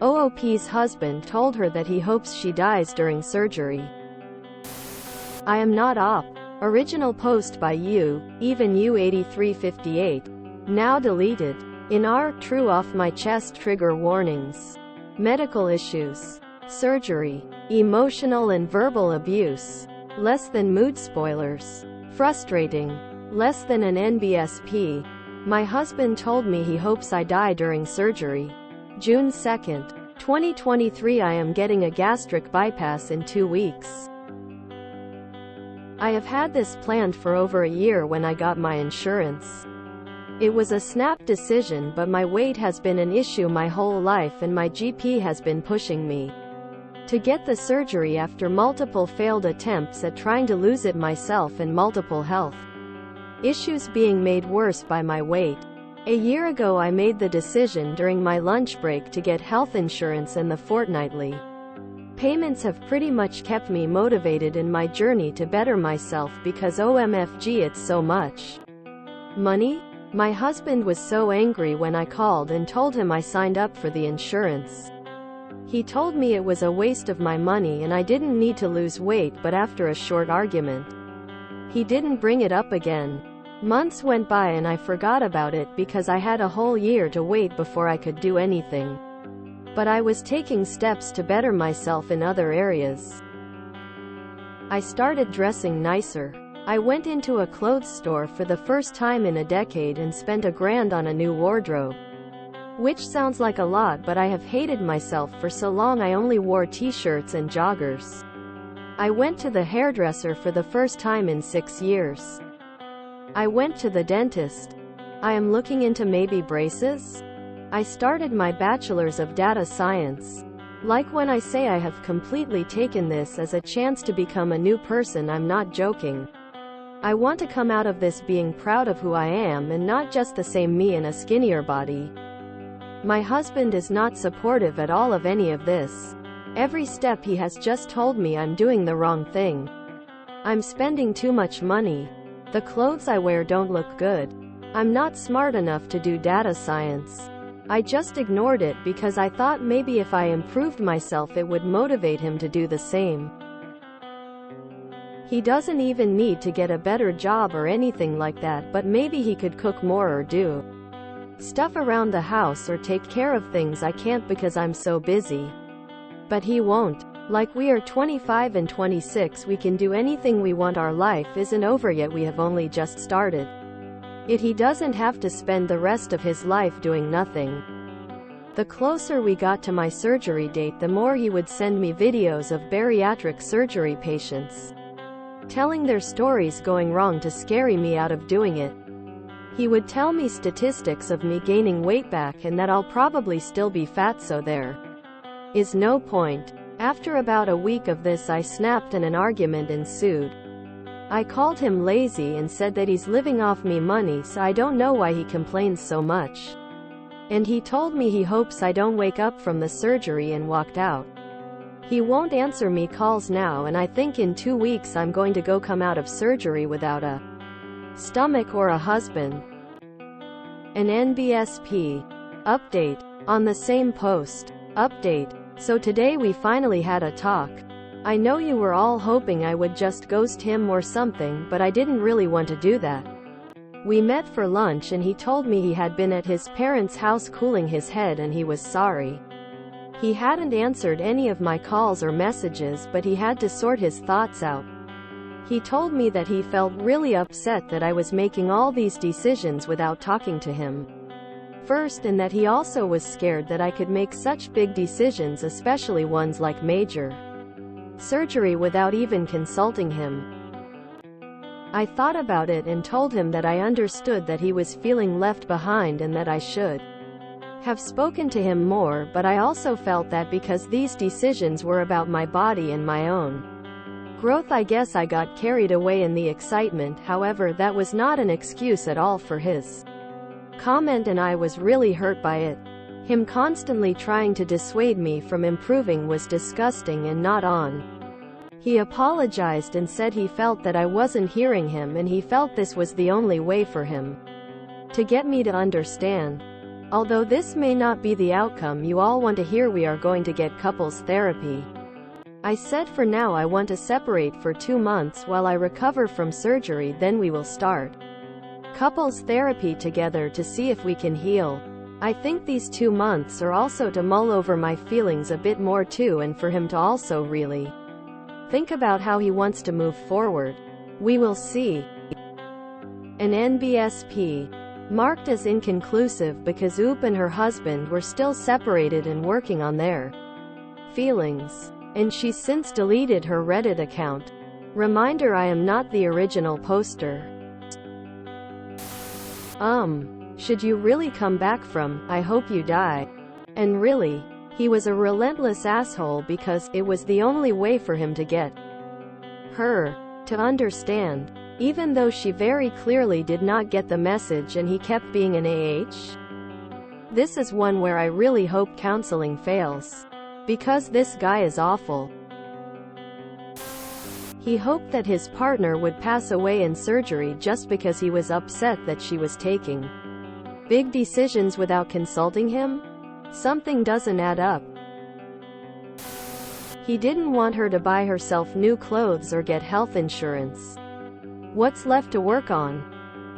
OOP's husband told her that he hopes she dies during surgery. I am not op. Original post by even you8358. Now deleted. In R, true off my chest trigger warnings. Medical issues. Surgery. Emotional and verbal abuse. Less than mood spoilers. Frustrating. Less than an NBSP. My husband told me he hopes I die during surgery. June 2nd, 2023. I am getting a gastric bypass in 2 weeks. I have had this planned for over a year when I got my insurance. It was a snap decision, but my weight has been an issue my whole life and my GP has been pushing me to get the surgery after multiple failed attempts at trying to lose it myself and multiple health issues being made worse by my weight. A year ago I made the decision during my lunch break to get health insurance, and the fortnightly payments have pretty much kept me motivated in my journey to better myself because OMFG it's so much money. My husband was so angry when I called and told him I signed up for the insurance. He told me it was a waste of my money and I didn't need to lose weight, but after a short argument, he didn't bring it up again. Months went by and I forgot about it because I had a whole year to wait before I could do anything. But I was taking steps to better myself in other areas. I started dressing nicer. I went into a clothes store for the first time in a decade and spent $1,000 on a new wardrobe. Which sounds like a lot, but I have hated myself for so long I only wore t-shirts and joggers. I went to the hairdresser for the first time in 6 years. I went to the dentist. I am looking into maybe braces. I started my bachelor's of data science. Like when I say I have completely taken this as a chance to become a new person, I'm not joking. I want to come out of this being proud of who I am and not just the same me in a skinnier body. My husband is not supportive at all of any of this. Every step he has just told me I'm doing the wrong thing. I'm spending too much money. The clothes I wear don't look good. I'm not smart enough to do data science. I just ignored it because I thought maybe if I improved myself it would motivate him to do the same. He doesn't even need to get a better job or anything like that, but maybe he could cook more or do stuff around the house or take care of things I can't because I'm so busy. But he won't. Like, we are 25 and 26, we can do anything we want, our life isn't over yet, we have only just started. He doesn't have to spend the rest of his life doing nothing. The closer we got to my surgery date, the more he would send me videos of bariatric surgery patients telling their stories going wrong to scare me out of doing it. He would tell me statistics of me gaining weight back and that I'll probably still be fat, so there is no point. After about a week of this I snapped and an argument ensued. I called him lazy and said that he's living off me money, so I don't know why he complains so much. And he told me he hopes I don't wake up from the surgery, and walked out. He won't answer me calls now, and I think in 2 weeks I'm going to come out of surgery without a stomach or a husband. An NBSP update on the same post. Update. So today we finally had a talk. I know you were all hoping I would just ghost him or something, but I didn't really want to do that. We met for lunch and he told me he had been at his parents' house cooling his head and he was sorry. He hadn't answered any of my calls or messages, but he had to sort his thoughts out. He told me that he felt really upset that I was making all these decisions without talking to him first, and that he also was scared that I could make such big decisions, especially ones like major surgery, without even consulting him. I thought about it and told him that I understood that he was feeling left behind and that I should have spoken to him more, but I also felt that because these decisions were about my body and my own growth, I guess I got carried away in the excitement. However, that was not an excuse at all for his comment, and I was really hurt by it. Him constantly trying to dissuade me from improving was disgusting and not on. He apologized and said he felt that I wasn't hearing him and he felt this was the only way for him to get me to understand. Although this may not be the outcome you all want to hear, we are going to get couples therapy. I said for now I want to separate for 2 months while I recover from surgery, then we will start couples therapy together to see if we can heal. I think these 2 months are also to mull over my feelings a bit more too, and for him to also really think about how he wants to move forward. We will see. An NBSP. Marked as inconclusive because Oop and her husband were still separated and working on their feelings. And she's since deleted her Reddit account. Reminder, I am not the original poster. Should you really come back from, I hope you die? And really, he was a relentless asshole because it was the only way for him to get her to understand. Even though she very clearly did not get the message and he kept being an AH. This is one where I really hope counseling fails. Because this guy is awful. He hoped that his partner would pass away in surgery just because he was upset that she was taking big decisions without consulting him? Something doesn't add up. He didn't want her to buy herself new clothes or get health insurance. What's left to work on?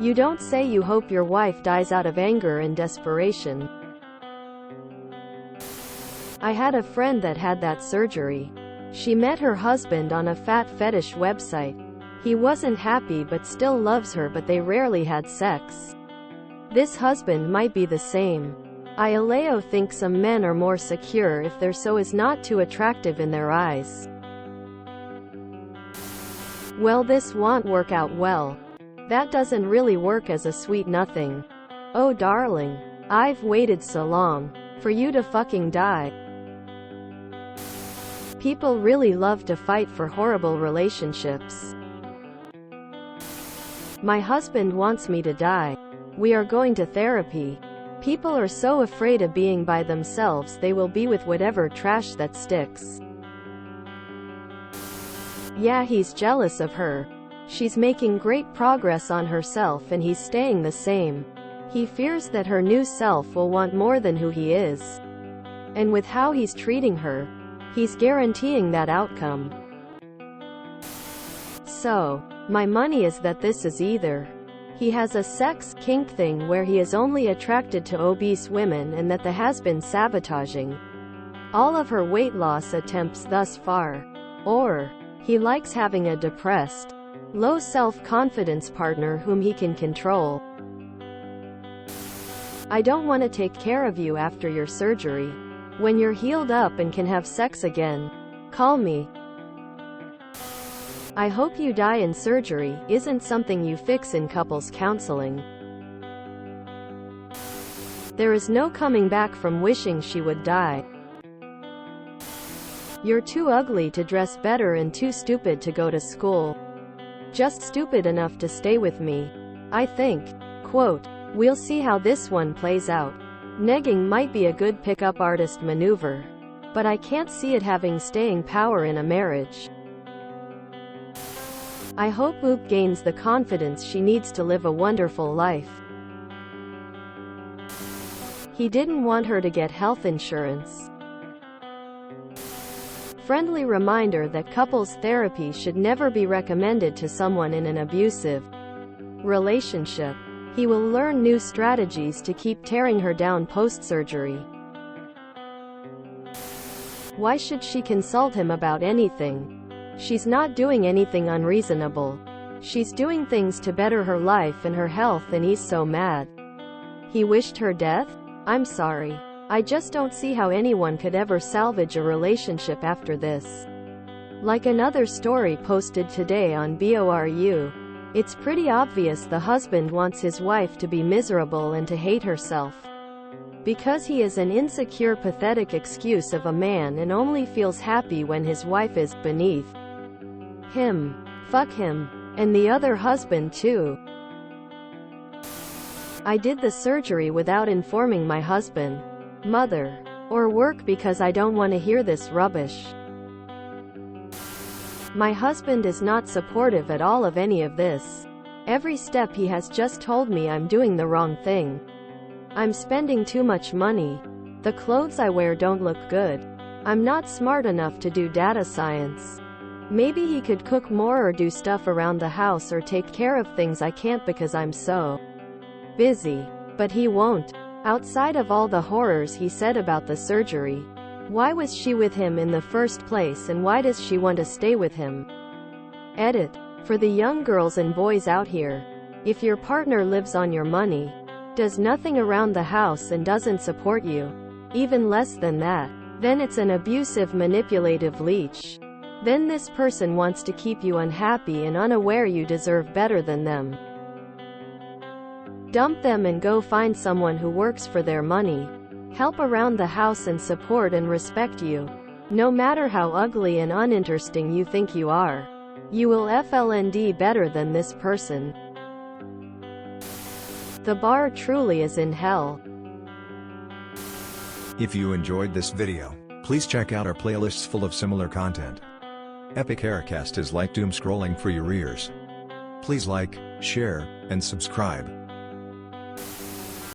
You don't say you hope your wife dies out of anger and desperation. I had a friend that had that surgery. She met her husband on a fat fetish website. He wasn't happy but still loves her, but they rarely had sex. This husband might be the same. I Aleo think some men are more secure if they're so as not too attractive in their eyes. Well, this won't work out well. That doesn't really work as a sweet nothing. Oh darling, I've waited so long for you to fucking die. People really love to fight for horrible relationships. My husband wants me to die. We are going to therapy. People are so afraid of being by themselves they will be with whatever trash that sticks. Yeah, he's jealous of her. She's making great progress on herself and he's staying the same. He fears that her new self will want more than who he is. And with how he's treating her, he's guaranteeing that outcome. So, my money is that this is either he has a sex kink thing where he is only attracted to obese women and that the has been sabotaging all of her weight loss attempts thus far, or he likes having a depressed, low self-confidence partner whom he can control. I don't want to take care of you after your surgery. When you're healed up and can have sex again, call me. I hope you die in surgery isn't something you fix in couples counseling. There is no coming back from wishing she would die. You're too ugly to dress better and too stupid to go to school. Just stupid enough to stay with me. I think. Quote, we'll see how this one plays out. Negging might be a good pickup artist maneuver, but I can't see it having staying power in a marriage. I hope Oop gains the confidence she needs to live a wonderful life. He didn't want her to get health insurance. Friendly reminder that couples therapy should never be recommended to someone in an abusive relationship. He will learn new strategies to keep tearing her down post-surgery. Why should she consult him about anything? She's not doing anything unreasonable. She's doing things to better her life and her health, and he's so mad. He wished her death? I'm sorry. I just don't see how anyone could ever salvage a relationship after this. Like another story posted today on BORU, it's pretty obvious the husband wants his wife to be miserable and to hate herself. Because he is an insecure, pathetic excuse of a man and only feels happy when his wife is beneath him. Fuck him. And the other husband too. I did the surgery without informing my husband, mother, or work because I don't want to hear this rubbish. My husband is not supportive at all of any of this. Every step he has just told me I'm doing the wrong thing. I'm spending too much money. The clothes I wear don't look good. I'm not smart enough to do data science. Maybe he could cook more or do stuff around the house or take care of things I can't because I'm so busy. But he won't. Outside of all the horrors he said about the surgery, why was she with him in the first place, and why does she want to stay with him? Edit. For the young girls and boys out here, if your partner lives on your money, does nothing around the house and doesn't support you, even less than that, then it's an abusive, manipulative leech. Then this person wants to keep you unhappy and unaware you deserve better than them. Dump them and go find someone who works for their money, help around the house and support and respect you. No matter how ugly and uninteresting you think you are, you will FLND better than this person. The bar truly is in hell. If you enjoyed this video, please check out our playlists full of similar content. Epic Haircast is like doom scrolling for your ears. Please like, share, and subscribe.